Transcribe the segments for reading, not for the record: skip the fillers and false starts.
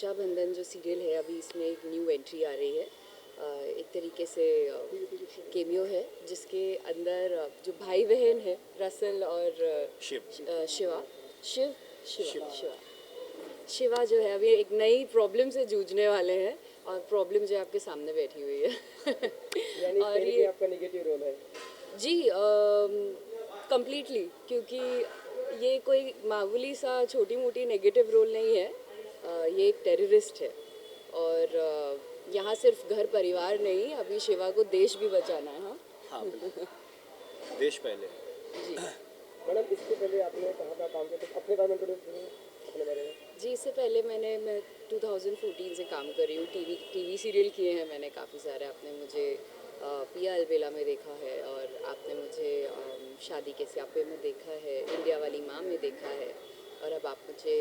रक्षाबंधन जो सीरियल है अभी इसमें एक न्यू एंट्री आ रही है। एक तरीके से केमियो है जिसके अंदर जो भाई बहन है रसल और शिवा शिव शिवा शिवा शिवा जो है अभी एक नई प्रॉब्लम से जूझने वाले हैं और प्रॉब्लम जो है आपके सामने बैठी हुई है और ये आपका नेगेटिव रोल है जी कंप्लीटली क्योंकि ये कोई मामूली सा छोटी मोटी नेगेटिव रोल नहीं है। ये एक टेररिस्ट है और यहाँ सिर्फ घर परिवार नहीं अभी शिवा को देश भी बचाना है। हाँ हाँ देश पहले जी मैडम। इसके पहले आपने कहाँ का काम किया, तो अपने बारे में अपने बारे में जी इससे पहले मैं 2014 से काम कर रही हूँ। टीवी सीरियल किए हैं मैंने काफ़ी सारे। आपने मुझे पिया अलबेला में देखा है और आपने मुझे शादी के स्यापे में देखा है, इंडिया वाली माँ में देखा है और अब आप मुझे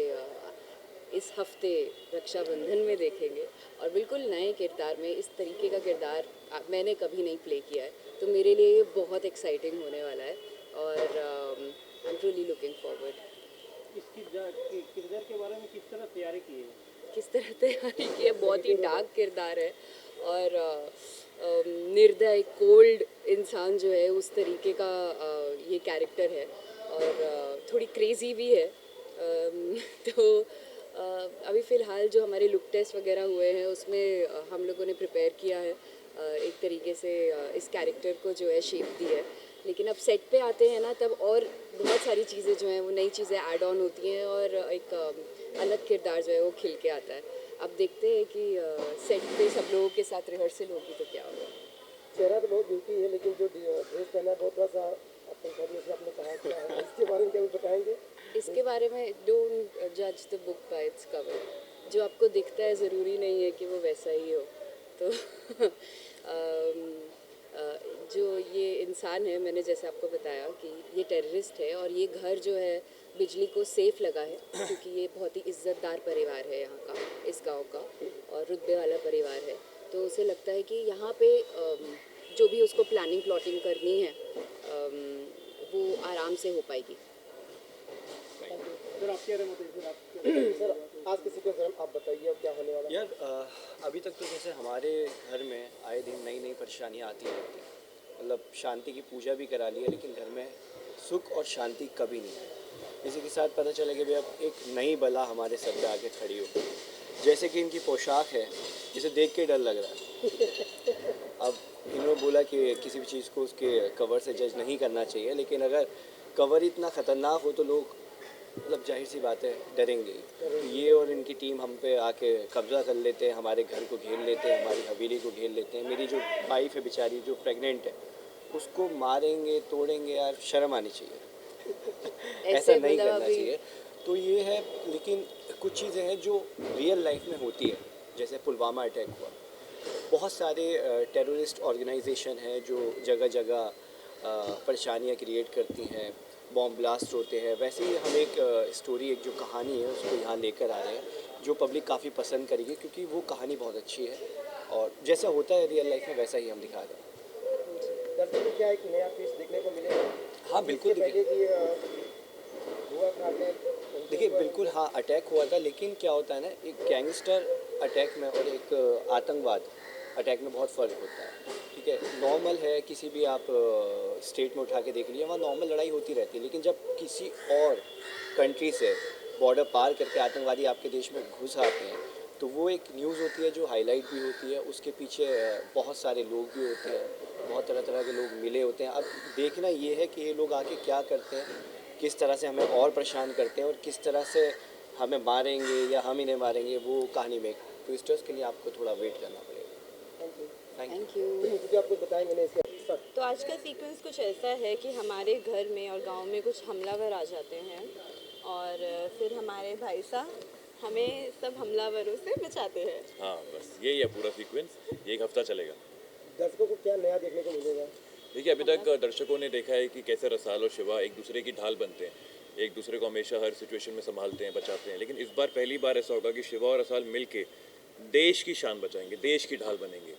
इस हफ्ते रक्षाबंधन में देखेंगे और बिल्कुल नए किरदार में। इस तरीके का किरदार मैंने कभी नहीं प्ले किया है तो मेरे लिए ये बहुत एक्साइटिंग होने वाला है और I am really looking forward. इसकी किरदार के बारे में किस तरह तैयारी की है? किस तरह तैयारी की है? बहुत ही डार्क किरदार है और निर्दय कोल्ड इंसान जो है उस तरीके का ये कैरेक्टर है और थोड़ी क्रेज़ी भी है। तो अभी फ़िलहाल जो हमारे लुक टेस्ट वगैरह हुए हैं उसमें हम लोगों ने प्रिपेयर किया है एक तरीके से इस कैरेक्टर को जो है शेप दी है। लेकिन अब सेट पे आते हैं ना तब और बहुत सारी चीज़ें जो हैं वो नई चीज़ें ऐड ऑन होती हैं और एक अलग किरदार जो है वो खिल के आता है। अब देखते हैं कि सेट पे सब लोगों के साथ रिहर्सल होगी तो क्या होगा। चेहरा तो बहुत ब्यूटी है लेकिन जो ड्रेस पहना है बहुत थोड़ा सा आपने कहा क्या है, इसके बारे में क्या बताएंगे? इसके बारे में डोंट जज the book by its cover. जो आपको दिखता है ज़रूरी नहीं है कि वो वैसा ही हो। तो जो ये इंसान है मैंने जैसे आपको बताया कि ये टेररिस्ट है और ये घर जो है बिजली को सेफ लगा है क्योंकि ये बहुत ही इज़्ज़तदार परिवार है यहाँ का, इस गांव का और रुतबे वाला परिवार है। तो उसे लगता है कि यहाँ पे जो भी उसको प्लानिंग प्लॉटिंग करनी है वो आराम से हो पाएगी। सर आप क्या सर आज के सीक्वेंस आप बताइए क्या होने वाला है? यार अभी तक तो जैसे हमारे घर में आए दिन नई नई परेशानियाँ आती रहती हैं। मतलब शांति की पूजा भी करा ली है लेकिन घर में सुख और शांति कभी नहीं है। इसी के साथ पता चला कि भाई अब एक नई बला हमारे सर पे आके खड़ी हो। जैसे कि इनकी पोशाक है जिसे देख के डर लग रहा है। अब इन्होंने बोला कि किसी भी चीज़ को उसके कवर से जज नहीं करना चाहिए लेकिन अगर कवर इतना ख़तरनाक हो तो लोग मतलब जाहिर सी बात है डरेंगे। तो ये और इनकी टीम हम पे आके कब्ज़ा कर लेते हैं, हमारे घर को घेर लेते हैं, हमारी हवेली को घेर लेते हैं। मेरी जो वाइफ है बेचारी जो प्रेग्नेंट है उसको मारेंगे तोड़ेंगे। यार शर्म आनी चाहिए। ऐसा नहीं करना चाहिए। तो ये है लेकिन कुछ चीज़ें हैं जो रियल लाइफ में होती है। जैसे पुलवामा अटैक हुआ, बहुत सारे टेररिस्ट ऑर्गेनाइजेशन हैं जो जगह जगह परेशानियाँ क्रिएट करती हैं, बॉम्ब ब्लास्ट होते हैं। वैसे ही हम एक स्टोरी, एक जो कहानी है उसको यहाँ लेकर आ रहे हैं जो पब्लिक काफ़ी पसंद करेगी क्योंकि वो कहानी बहुत अच्छी है और जैसा होता है रियल लाइफ में वैसा ही हम दिखा रहे हैं। दर्शकों को क्या एक नया पीस देखने को मिलेगा? हाँ बिल्कुल। देखिए बिल्कुल हाँ अटैक हुआ था लेकिन क्या होता है ना, एक गैंगस्टर अटैक में और एक आतंकवाद अटैक में बहुत फ़र्क होता है। ठीक है, नॉर्मल है किसी भी आप स्टेट में उठा के देख लीजिए, वहाँ नॉर्मल लड़ाई होती रहती है। लेकिन जब किसी और कंट्री से बॉर्डर पार करके आतंकवादी आपके देश में घुस आते हैं तो वो एक न्यूज़ होती है जो हाईलाइट भी होती है। उसके पीछे बहुत सारे लोग भी होते हैं, बहुत तरह तरह के लोग मिले होते हैं। अब देखना ये है कि ये लोग आके क्या करते हैं, किस तरह से हमें और परेशान करते हैं और किस तरह से हमें मारेंगे या हम इन्हें मारेंगे। वो कहानी में ट्विस्टर्स के लिए आपको थोड़ा वेट करना पड़ेगा। Thank you. मुझे आपको बताएंगे नहीं इसका। तो आज का सीक्वेंस कुछ ऐसा है कि हमारे घर में और गांव में कुछ हमलावर आ जाते हैं और फिर हमारे भाई साहब हमें सब हमलावरों से बचाते हैं। हाँ बस यही है पूरा सीक्वेंस, ये एक हफ्ता चलेगा। दर्शकों को क्या नया देखने को मिलेगा? देखिए अभी तक दर्शकों ने देखा है कि कैसे रसाल और शिवा एक दूसरे की ढाल बनते हैं, एक दूसरे को हमेशा हर सिचुएशन में संभालते हैं, बचाते हैं। लेकिन इस बार पहली बार ऐसा होगा कि शिवा और रसाल मिलके देश की शान बचाएंगे, देश की ढाल बनेंगे।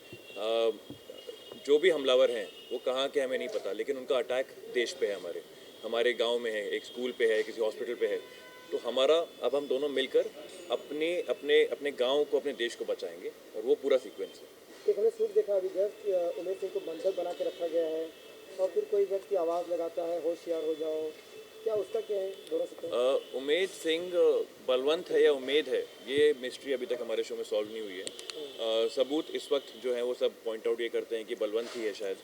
जो भी हमलावर हैं वो कहाँ के हमें नहीं पता लेकिन उनका अटैक देश पे है, हमारे गांव में है, एक स्कूल पे है, किसी हॉस्पिटल पे है। तो हमारा अब हम दोनों मिलकर अपने अपने अपने गांव को, अपने देश को बचाएंगे, और वो पूरा सीक्वेंस है। एक हमने शूट देखा अभी जस्ट, उमेश सिंह को बंधक बना के रखा गया है और फिर कोई व्यक्ति आवाज़ लगाता है होशियार हो जाओ, क्या उसका क्या है दोनों से? उमेद सिंह बलवंत है या उमेद है, ये मिस्ट्री अभी तक हमारे शो में सॉल्व नहीं हुई है। सबूत इस वक्त जो है वो सब पॉइंट आउट ये करते हैं कि बलवंत ही है शायद,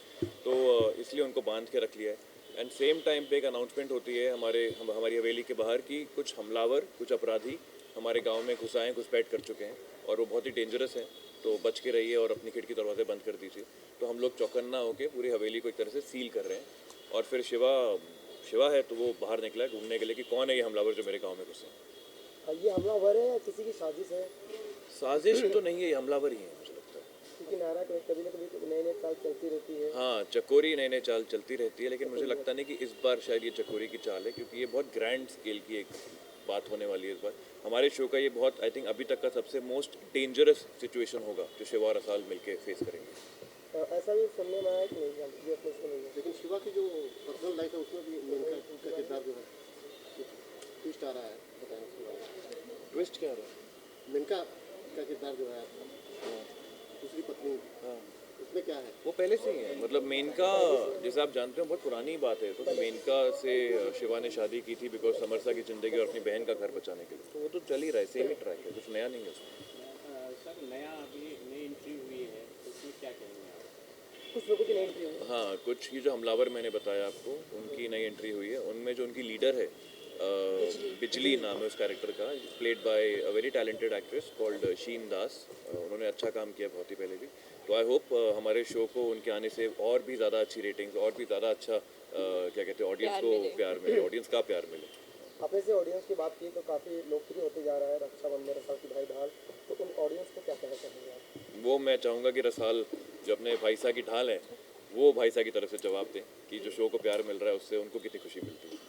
तो इसलिए उनको बांध के रख लिया है। एंड सेम टाइम पे एक अनाउंसमेंट होती है हमारी हवेली के बाहर की कुछ हमलावर, कुछ अपराधी हमारे गांव में घुसपैठ कर चुके हैं और वो बहुत ही डेंजरस हैं, तो बच के रहिए और अपनी खिड़की दरवाजे बंद कर दीजिए। तो हम लोग चौकन्ना होकर पूरी हवेली को एक तरह से सील कर रहे हैं। और फिर शिवा है तो वो बाहर निकला है ढूंढने के लिए कि कौन है ये हमलावर जो मेरे गांव में घुसे। ये हमलावर है या किसी की साजिश है? साजिश तो नहीं है, ये हमलावर ही है मुझे लगता है। क्योंकि नारा कभी ना कभी नई नई चाल चलती रहती है। हाँ, चकोरी नई नई चाल चलती रहती है, लेकिन मुझे लगता नहीं कि इस बार शायद ये चकोरी की चाल है, क्योंकि ये बहुत ग्रैंड स्केल की एक बात होने वाली है इस बार। हमारे शो का ये बहुत, आई थिंक अभी तक का सबसे मोस्ट डेंजरस सिचुएशन होगा जो शिवा और रसाल मिलके फेस करेंगे। ऐसा भी सुनने में आया कि नहीं, ये अपने इसमें नहीं है। लेकिन शिवा की जो पर्सनल लाइफ है उसमें भी मेनका का किरदार जो है ट्विस्ट आ रहा है, बताएं उसके बारे में। ट्विस्ट क्या रहा मेनका का किरदार जो है दूसरी पत्नी, उसमें क्या है? वो पहले से ही है, मतलब मेनका जैसे आप जानते हो बहुत पुरानी बात है, तो मेनका से शिवा ने शादी की थी बिकॉज समरसा की ज़िंदगी और अपनी बहन का घर बचाने के लिए, तो वो तो चल ही रहा है, सेम ही ट्रैक है, कुछ नया नहीं है उसमें। सर नया अभी नई एंट्री हुई है तो उसमें क्या कहेंगे आप? कुछ लोगों की नई एंट्री हुई। हाँ, कुछ ये जो हमलावर मैंने बताया आपको, उनकी नई एंट्री हुई है। उनमें जो उनकी लीडर है, बिजली नाम है उस कैरेक्टर का, played by a very talented actress called Sheen Das. उन्होंने अच्छा काम किया बहुत ही पहले भी, तो आई होप हमारे शो को उनके आने से और भी ज़्यादा अच्छी रेटिंग्स, और भी ज़्यादा अच्छा क्या कहते हैं, ऑडियंस को प्यार मिले, ऑडियंस का प्यार मिले। आपने से ऑडियंस की बात की तो काफ़ी लोकप्रिय होते जा रहा है रक्षाबंधन रसाल की भाई ढाल, तो उन ऑडियंस को क्या कहना चाहेंगे आप? वो मैं चाहूँगा कि रसाल जो अपने भाईसा की ढाल है, वो भाईसा की तरफ से जवाब दें कि जो शो को प्यार मिल रहा है उससे उनको कितनी खुशी मिलती है।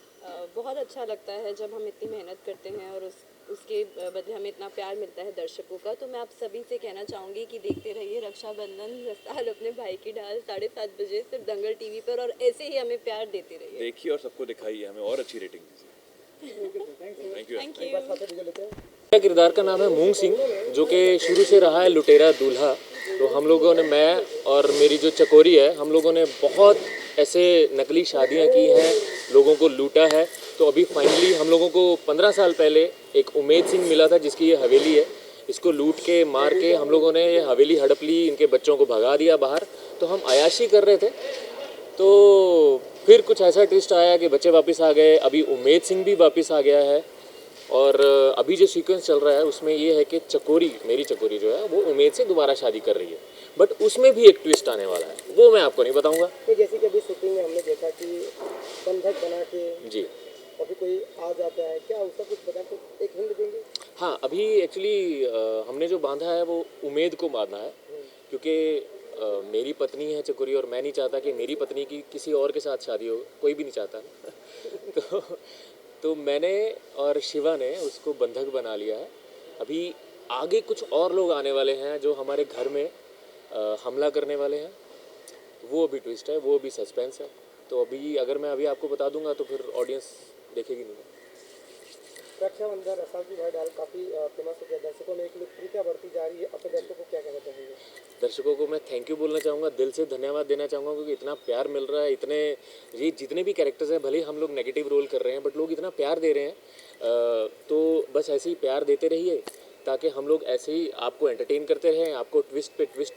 बहुत अच्छा लगता है जब हम इतनी मेहनत करते हैं और उसके बदले हमें इतना प्यार मिलता है दर्शकों का। तो मैं आप सभी से कहना चाहूँगी कि देखते रहिए रक्षाबंधन रसाल अपने भाई की ढाल 7:30 बजे सिर्फ दंगल टीवी पर, और ऐसे ही हमें प्यार देते रहिए। देखिए और सबको दिखाइए, हमें और अच्छी रेटिंग दीजिए। Thank you. Thank you. मेरा किरदार का नाम है मूंग सिंह, जो कि शुरू से रहा है लुटेरा दूल्हा। तो हम लोगों ने, मैं और मेरी जो चकोरी है, हम लोगों ने बहुत ऐसे नकली शादियां की हैं, लोगों को लूटा है। तो अभी फाइनली हम लोगों को 15 साल पहले एक उमेद सिंह मिला था जिसकी ये हवेली है। इसको लूट के मार के हम लोगों ने ये हवेली हड़प ली, इनके बच्चों को भगा दिया बाहर। तो हम अयाशी कर रहे थे, तो फिर कुछ ऐसा ट्विस्ट आया कि बच्चे वापस आ गए। अभी उमेद सिंह भी वापस आ गया है, और अभी जो सीक्वेंस चल रहा है उसमें ये है कि चकोरी, मेरी चकोरी जो है वो उमेद से दोबारा शादी कर रही है, बट उसमें भी एक ट्विस्ट आने वाला है, वो मैं आपको नहीं बताऊंगा। तो जैसे कि अभी शूटिंग में हमने देखा कि बंधक बना के जी अभी कोई आ जाता है, क्या उसका कुछ बता, तो एक हिंट देंगे? हाँ, अभी एक्चुअली हमने जो बांधा है वो उमेद को बांधा है, क्योंकि मेरी पत्नी है चकोरी, और मैं नहीं चाहता कि मेरी पत्नी की किसी और के साथ शादी हो, कोई भी नहीं चाहता। तो मैंने और शिवा ने उसको बंधक बना लिया है। अभी आगे कुछ और लोग आने वाले हैं जो हमारे घर में हमला करने वाले हैं, वो अभी ट्विस्ट है, वो अभी सस्पेंस है। तो अभी अगर मैं अभी आपको बता दूंगा तो फिर ऑडियंस देखेगी नहीं। रक्षाबंधन रसाल की भाई ढाल काफ़ी फेमस हो गया, दर्शकों में एक लोकप्रियता बढ़ती जा रही है। अपने दर्शकों को क्या कहना चाहेंगे? दर्शकों को मैं थैंक यू बोलना चाहूँगा, दिल से धन्यवाद देना चाहूँगा, क्योंकि इतना प्यार मिल रहा है। इतने ये जितने भी कैरेक्टर्स हैं, भले ही हम लोग नेगेटिव रोल कर रहे हैं, बट लोग इतना प्यार दे रहे हैं। तो बस ऐसे ही प्यार देते रहिए, ताकि हम लोग ऐसे ही आपको एंटरटेन करते रहें। आपको ट्विस्ट पे ट्विस्ट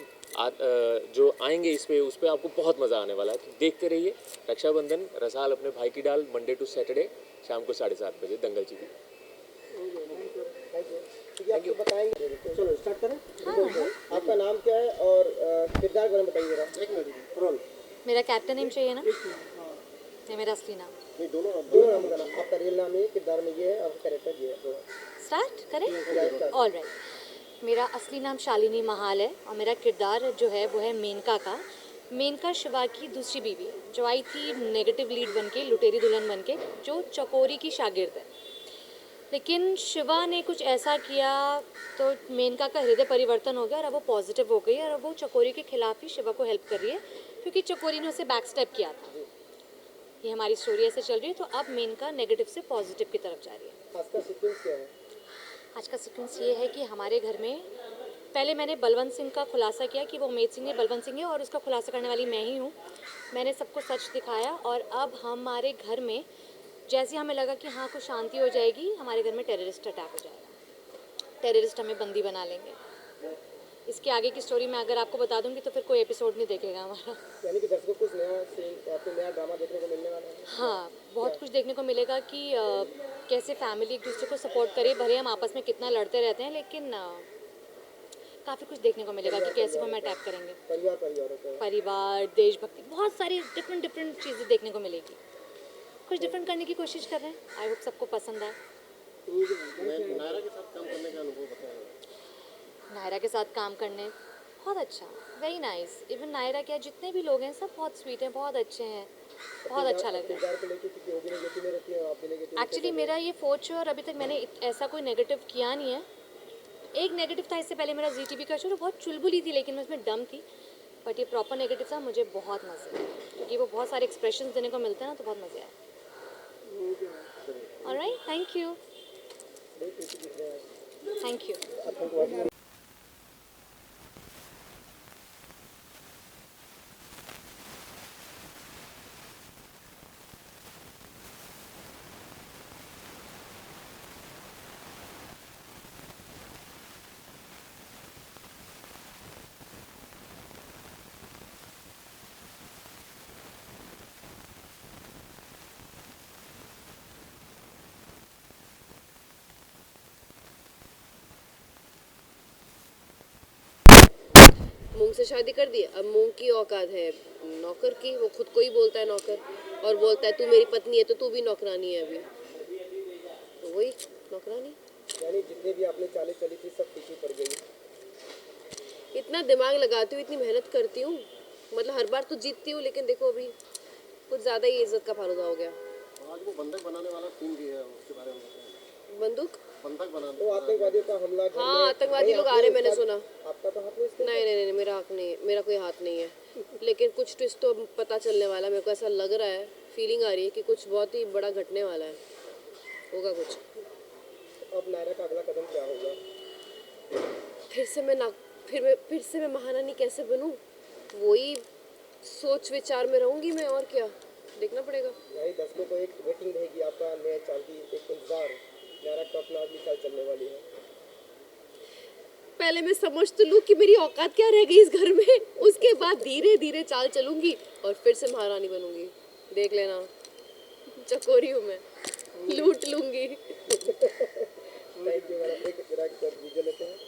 जो आएंगे उस पर आपको बहुत मज़ा आने वाला है। तो देखते रहिए रक्षाबंधन रसाल अपने भाई की डाल, मंडे टू सैटरडे शाम को 7:30 बजे दंगल TV। Thank you. बताएंगे, चलो स्टार्ट करें। आपका नाम क्या है और किरदार के बारे में बताइए जरा। एक मिनट, रोल। मेरा कैप्टन नेम चाहिए ना? ये मेरा असली नाम। नहीं, दोनों नाम बताना। आपका रियल नाम ये, किरदार में ये है और कैरेक्टर ये है। स्टार्ट करें? All right. मेरा असली नाम शालिनी महाल है और मेरा किरदार जो है वो है मेनका का। मेनका शिवा की दूसरी बीवी है, जो आई थी नेगेटिव लीड बनके, लुटेरी दुल्हन बनके, जो चकोरी की शागिर्द है। लेकिन शिवा ने कुछ ऐसा किया तो मेनका का हृदय परिवर्तन हो गया और अब वो पॉजिटिव हो गई है, और अब वो चकोरी के खिलाफ ही शिवा को हेल्प कर रही है, क्योंकि चकोरी ने उसे बैक स्टेप किया था। ये हमारी स्टोरी ऐसे चल रही है। तो अब मेनका नेगेटिव से पॉजिटिव की तरफ जा रही है। आज का सीक्वेंस क्या है? आज का सीक्वेंस ये है कि हमारे घर में पहले मैंने बलवंत सिंह का खुलासा किया कि वो उमेद सिंह है, बलवंत सिंह है, और उसका खुलासा करने वाली मैं ही हूँ। मैंने सबको सच दिखाया और अब हमारे घर में जैसे हमें लगा कि हाँ कुछ शांति हो जाएगी, हमारे घर में टेररिस्ट अटैक हो जाएगा। टेररिस्ट हमें बंदी बना लेंगे। इसके आगे की स्टोरी मैं अगर आपको बता दूंगी तो फिर कोई एपिसोड नहीं देखेगा हमारा। यानी कि दर्शकों को कुछ नया सीन या फिर नया ड्रामा देखने को मिलने वाला है। हाँ, बहुत कुछ देखने को मिलेगा कि कैसे फैमिली एक दूसरे को सपोर्ट करे। भले हम आपस में कितना लड़ते रहते हैं, लेकिन काफ़ी कुछ देखने को मिलेगा कि कैसे वो हमें अटैक करेंगे। परिवार, देशभक्ति, बहुत सारी डिफरेंट चीज़ें देखने को मिलेगी। कुछ डिफरेंट करने की कोशिश कर रहे हैं। आई होप सबको पसंद आए। नायरा के साथ काम करने का अनुभव बताया। नायरा के साथ काम करने बहुत अच्छा, वेरी नाइस। इवन नायरा क्या, जितने भी लोग हैं सब बहुत स्वीट हैं, बहुत अच्छे हैं, बहुत अच्छा लग रहा है। एक्चुअली मेरा ये 4th शो और अभी तक मैंने ऐसा कोई नेगेटिव किया नहीं है। एक नेगेटिव था इससे पहले मेरा ZTV का शो, तो बहुत चुलबुली थी लेकिन मैं उसमें डम थी। बट ये प्रॉपर नेगेटिव था, मुझे बहुत मज़े आए क्योंकि वो बहुत सारे एक्सप्रेशंस देने को मिलते हैं ना, तो बहुत मज़े आए। Alright, thank you. Thank you. मूंग से शादी कर दी, अब मूंग की औकात है नौकर की। वो खुद को ही बोलता है नौकर और बोलता है तू मेरी पत्नी है तो तू भी नौकरानी है अभी। तो वही नौकरानी। यानी जितने भी आपने चालें चली थी सब पीछे पड़ गई। इतना दिमाग लगाती हूँ, इतनी मेहनत करती हूँ, मतलब हर बार तो जीतती हूँ, लेकिन देखो अभी कुछ ज़्यादा ही इज्जत का फालूदा हो गया। आज वो बंधक बनाने वाला सीन भी है, उसके बारे में बताएं। बंधक बनाने तो आतंकवादियों का हमला घर हाँ, में- आतंकवादी लोग आ रहे हैं, मैंने सुना। आपका तो हाथ में इसके नहीं, मेरा हक नहीं है, मेरा कोई हाथ नहीं है। लेकिन कुछ ट्विस्ट तो पता चलने वाला है, मेरे को ऐसा लग रहा है, फीलिंग आ रही है कि कुछ बहुत ही बड़ा घटने वाला है, होगा कुछ। अब नायरा का अगला कदम क्या होगा? फिर से मैं महारानी कैसे बनूं? वही सोच विचार में रहूंगी मैं, और क्या, देखना पड़ेगा। यानी दर्शकों को एक वेटिंग रहेगी आपका नया चाल की, एक इंतजार। नायरा का अपना अगली चाल चलने वाली है। पहले मैं समझ तो लूँ कि मेरी औकात क्या रह गई इस घर में, उसके बाद धीरे धीरे चाल चलूंगी और फिर से महारानी बनूंगी। देख लेना, चकोरी हूँ मैं, लूट लूंगी। Thank you madam. एक वीडियो लेते हैं।